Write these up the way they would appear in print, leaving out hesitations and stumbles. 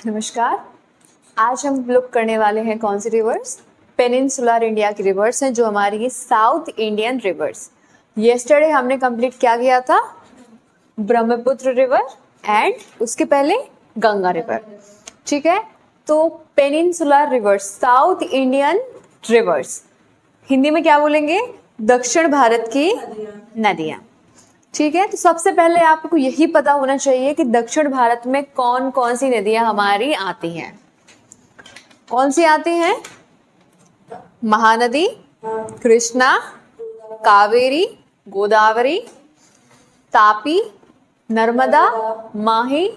नमस्कार। आज हम लोग करने वाले हैं कौन सी रिवर्स? पेनिनसुलर इंडिया की रिवर्स हैं, जो हमारी साउथ इंडियन रिवर्स। येस्टरडे हमने कंप्लीट क्या किया था? ब्रह्मपुत्र रिवर एंड उसके पहले गंगा रिवर। ठीक है, तो peninsular reverse, south Indian reverse, Hindi में क्या बोलेंगे? दक्षिण भारत की नदियां। ठीक है, तो सबसे पहले आपको यही पता होना चाहिए कि दक्षिण भारत में कौन कौन सी नदियां हमारी आती हैं। कौन सी आती हैं? महानदी, कृष्णा, कावेरी, गोदावरी, तापी, नर्मदा, माही,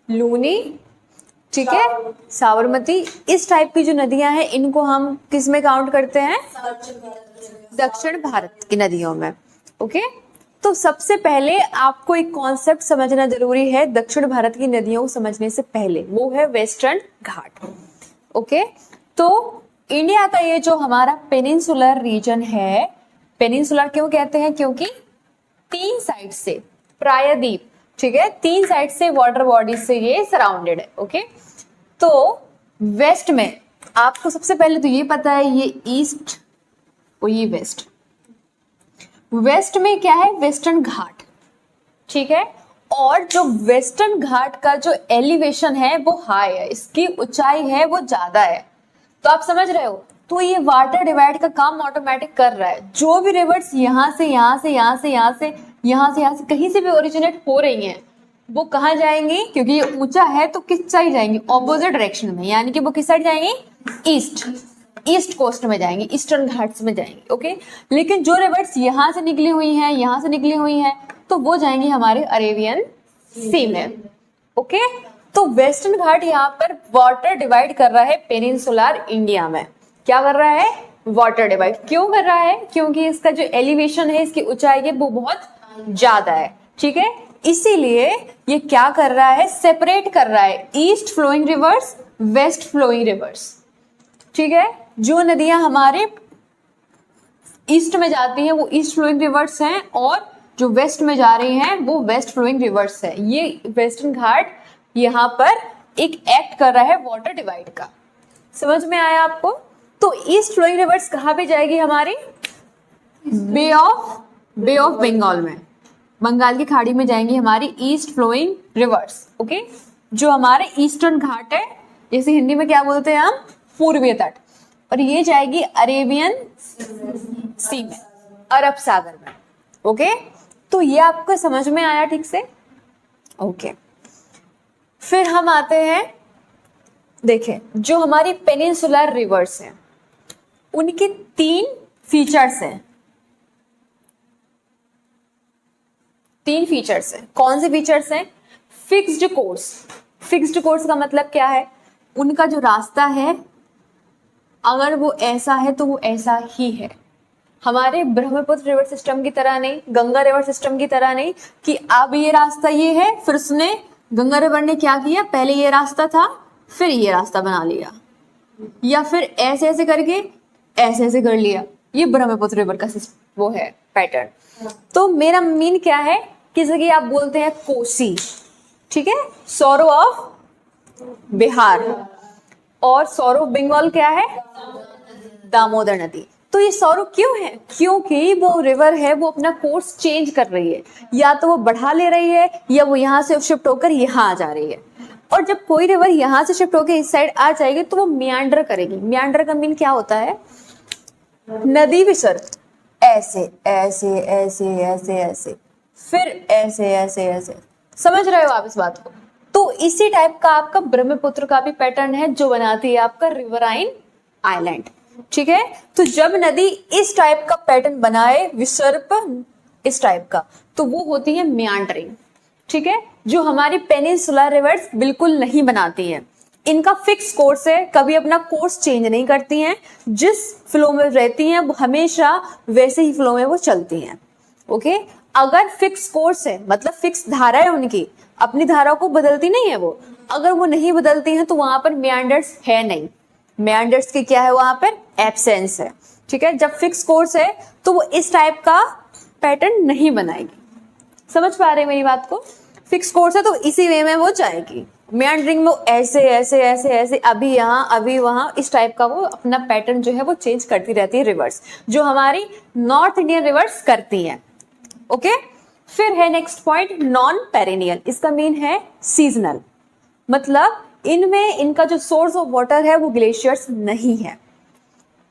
लूनी, ठीक है, साबरमती। इस टाइप की जो नदियां हैं इनको हम किस में काउंट करते हैं? दक्षिण भारत की नदियों में। ओके, तो सबसे पहले आपको एक कॉन्सेप्ट समझना जरूरी है दक्षिण भारत की नदियों को समझने से पहले, वो है वेस्टर्न घाट। ओके, तो इंडिया का ये जो हमारा पेनिनसुलर रीजन है, पेनिनसुलर क्यों कहते हैं? क्योंकि तीन साइड से, प्रायद्वीप, ठीक है, तीन साइड से वाटर बॉडी से ये सराउंडेड है। ओके, तो वेस्ट में आपको सबसे पहले तो ये पता है, ये ईस्ट और ये वेस्ट। वेस्ट में क्या है? वेस्टर्न घाट। ठीक है, और जो वेस्टर्न घाट का जो एलिवेशन है वो हाई है, इसकी ऊंचाई है वो ज्यादा है। तो आप समझ रहे हो, तो ये वाटर डिवाइड का काम ऑटोमेटिक कर रहा है। जो भी रिवर्स यहाँ से यहाँ से यहाँ से यहाँ से यहाँ से यहाँ से कहीं से भी ओरिजिनेट हो रही हैं, वो कहाँ जाएंगी? क्योंकि ये ऊंचा है तो किस साइड जाएंगी? ऑपोजिट डायरेक्शन में, यानी कि वो किस साइड जाएंगी? ईस्ट कोस्ट में जाएंगी, ईस्टर्न घाट्स में जाएंगी। ओके, लेकिन जो रिवर्स यहाँ से निकली हुई हैं, यहाँ से निकली हुई हैं, तो वो जाएंगी हमारे अरेबियन सी में। ओके, तो वेस्टर्न घाट यहाँ पर वाटर डिवाइड कर रहा है पेनिनसुलर इंडिया में। क्या कर रहा है? Water divide. क्यों कर रहा है? क्योंकि इसका जो एलिवेशन है, इसकी ऊंचाई है, वो बहुत ज्यादा है। ठीक है, इसीलिए ये क्या कर रहा है? सेपरेट कर रहा है east flowing rivers, west flowing rivers. ठीक है, जो नदियां हमारे ईस्ट में जाती हैं वो ईस्ट फ्लोइंग रिवर्स हैं, और जो वेस्ट में जा रही हैं वो वेस्ट फ्लोइंग रिवर्स है। ये वेस्टर्न घाट यहाँ पर एक एक्ट कर रहा है वाटर डिवाइड का। समझ में आया आपको? तो ईस्ट फ्लोइंग रिवर्स कहाँ पे जाएगी हमारी? बे ऑफ बंगाल में, बंगाल की खाड़ी में जाएंगी हमारी ईस्ट फ्लोइंग रिवर्स। ओके, जो हमारे ईस्टर्न घाट है, जैसे हिंदी में क्या बोलते हैं हम? पूर्वीय तट। और ये जाएगी अरेबियन सी में, अरब सागर में। ओके, तो ये आपको समझ में आया ठीक से? ओके, फिर हम आते हैं, देखें, जो हमारी पेनिनसुलर रिवर्स हैं उनके तीन फीचर्स हैं। तीन फीचर्स हैं। कौन से फीचर्स हैं? Fixed course. फिक्स्ड कोर्स का मतलब क्या है? उनका जो रास्ता है, अगर वो ऐसा है तो वो ऐसा ही है। हमारे ब्रह्मपुत्र रिवर सिस्टम की तरह नहीं, गंगा रिवर सिस्टम की तरह नहीं कि अब ये रास्ता ये है, फिर उसने, गंगा रिवर ने क्या किया, पहले ये रास्ता था फिर ये रास्ता बना लिया, या फिर ऐसे ऐसे करके ऐसे ऐसे कर लिया। ये ब्रह्मपुत्र रिवर का वो है पैटर्न। तो मेरा मीन क्या है? किसी की आप बोलते हैं कोसी, ठीक है, सौरो ऑफ बिहार, और सौरो ऑफ बंगाल क्या है? दामोदर नदी। तो ये सौरो क्यों है? क्योंकि वो रिवर है, वो अपना कोर्स चेंज कर रही है, या तो वो बढ़ा ले रही है या वो यहाँ से शिफ्ट होकर यहाँ आ जा रही है। और जब कोई रिवर यहाँ से शिफ्ट होकर इस साइड आ जाएगी तो वो मियांडर करेगी। मियांडर का मीन क्या होता है? नदी विसर्ग, ऐसे ऐसे ऐसे ऐसे ऐसे, फिर ऐसे ऐसे ऐसे। समझ रहे हो आप इस बात को? तो इसी टाइप का आपका ब्रह्मपुत्र का भी पैटर्न है, जो बनाती है आपका रिवराइन आइलैंड। ठीक है, तो जब नदी इस टाइप का पैटर्न बनाए, विसर्प इस टाइप का, तो वो होती है मियांडरिंग। ठीक है, जो हमारी पेनिनसुलर रिवर्स बिल्कुल नहीं बनाती हैं। इनका फिक्स कोर्स है, कभी अपना कोर्स चेंज नहीं करती हैं। जिस फ्लो में रहती हैं वो हमेशा वैसे ही फ्लो में वो चलती हैं। ओके, अगर फिक्स कोर्स है मतलब फिक्स धारा है उनकी, अपनी धारा को बदलती नहीं है वो, अगर वो नहीं बदलती हैं तो वहां पर मियांडर्स है नहीं। मियांडर्स की क्या है? वहां पर एब्सेंस है। ठीक है, जब फिक्स कोर्स है तो वो इस टाइप का पैटर्न नहीं बनाएगी। समझ पा रहे हैं मेरी बात को? फिक्स कोर्स है तो इसी वे में वो जाएगी। मेandering में ऐसे ऐसे ऐसे ऐसे, अभी यहाँ अभी वहाँ, इस टाइप का वो अपना पैटर्न जो है वो चेंज करती रहती है रिवर्स, जो हमारी नॉर्थ इंडियन रिवर्स करती हैं। ओके, फिर है नेक्स्ट पॉइंट नॉन पेरेनियल। इसका मीन है सीजनल, मतलब इनमें इनका जो सोर्स ऑफ वाटर है वो ग्लेशियर्स नहीं है।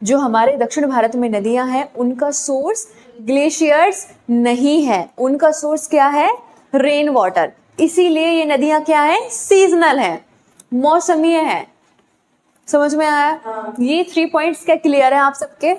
जो हमारे दक्षिण भारत में नदियां हैं उनका सोर्स ग्लेशियर्स नहीं है, उनका सोर्स क्या है, रेन वाटर। इसीलिए ये नदियां क्या है, सीजनल है, मौसमीय है। समझ में आया? ये 3 पॉइंट्स क्या क्लियर है आप सबके?